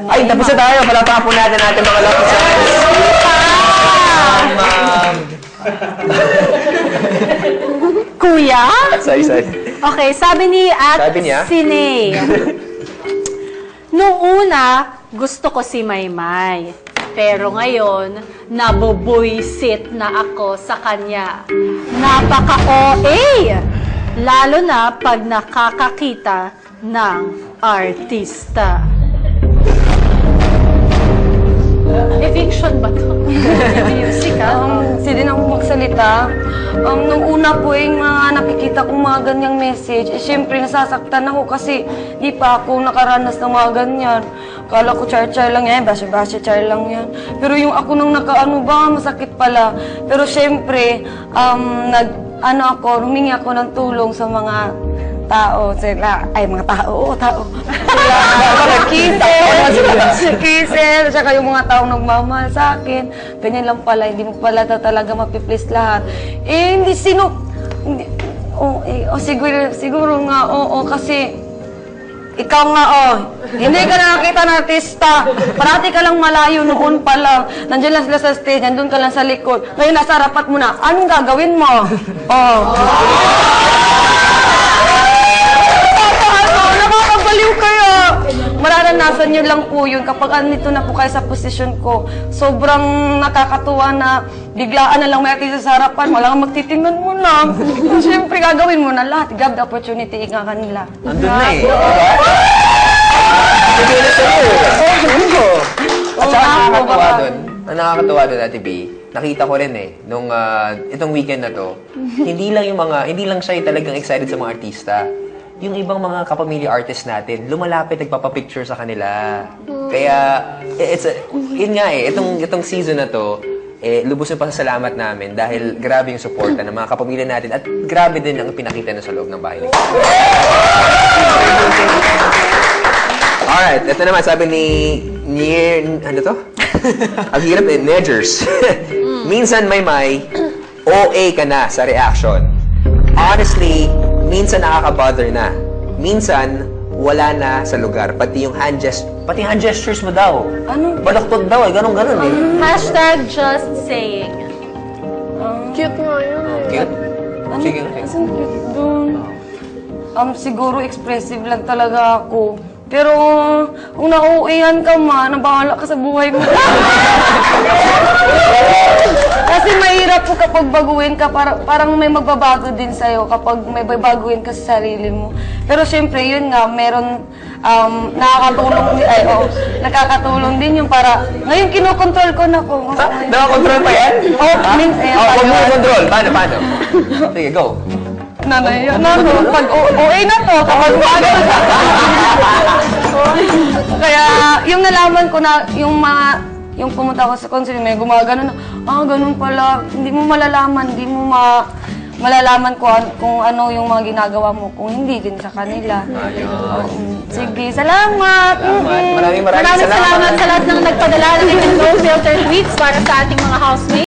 Ay, tapos na tayo. Palapang po natin mga lapis. Kuya? Sorry. Okay, sabi ni Sinay. Noong una, gusto ko si Maymay. Pero ngayon, nabubuisit na ako sa kanya. Napaka-OA! Lalo na pag nakakakita ng artista. Eviction ba to? Music, Hindi din ako magsalita. Nung una po mga nakikita kong mga ganyang message, syempre nasasaktan ako kasi di pa ako nakaranas ng mga ganyan. Kala ko char-char lang yan, basya-char lang yan. Pero yung ako nung nakaano ba, masakit pala. Pero syempre, humingi ako ng tulong sa mga tao, mga tao. Si Kisel, saka yung mga taong nagmamahal sa akin. Ganyan lang pala, hindi mo pala talaga mapiplease lahat. Siguro nga, kasi ikaw nga, hindi ka nakakita ng artista. Parati ka lang malayo noon pa lang. Nandiyan lang sila sa stage, nandun ka lang sa likod. Ngayon nasa harapat mo na, anong gagawin mo? Nakakabaliw kayo. Mararanasan nyo lang po yun kapag andito na po kayo sa posisyon ko. Sobrang nakakatuwa na biglaan na lang may artista sa harapan. Walang magtitingnan mo lang. Siyempre, gagawin mo na lahat. Grab the opportunity nga kanila. Andun na eh. At saka nakakatuwa doon, Ate B. Nakita ko rin nung itong weekend na to, hindi lang siya talagang excited sa mga artista. Yung ibang mga kapamilya artist natin, lumalapit, nagpapapicture sa kanila. Kaya, itong season na to, lubos yung pasasalamat namin dahil grabe yung suporta ng mga kapamilya natin at grabe din ang pinakita na sa loob ng bahay. Alright, ito naman, sabi ni ano to? Ang hirap Nedgers. Minsan Maymay, OA ka na sa reaction. Honestly, minsan nakaka-bother na. Minsan, wala na sa lugar. Pati hand gestures mo daw. Ano? Balaktot daw ganun-ganun Hashtag just saying. Cute nga yun. Cute? Sige. Asan cute doon? Siguro expressive lang talaga ako. Pero, kung nauuwihan ka nabahala ka sa buhay mo. Kasi mahirap po kapag baguhin ka, parang may magbabago din sa'yo kapag may babaguhin ka sa sarili mo. Pero syempre, yun nga, meron nakakatulong din yung para, ngayon kinokontrol ko na po. Nakakontrol pa yan? Minsan. Huwag mo kontrol. Paano? Sige, go. Nanay, pag OA na to, kapag kaya, yung nalaman ko na, yung pumunta ko sa counseling, may gumagano na, ganun pala, hindi mo malalaman kung ano yung mga ginagawa mo, kung hindi din sa kanila. Sige, salamat! Maraming Maraming salamat sa lahat ng nagpadala ng no filter tweets para sa ating mga housemates.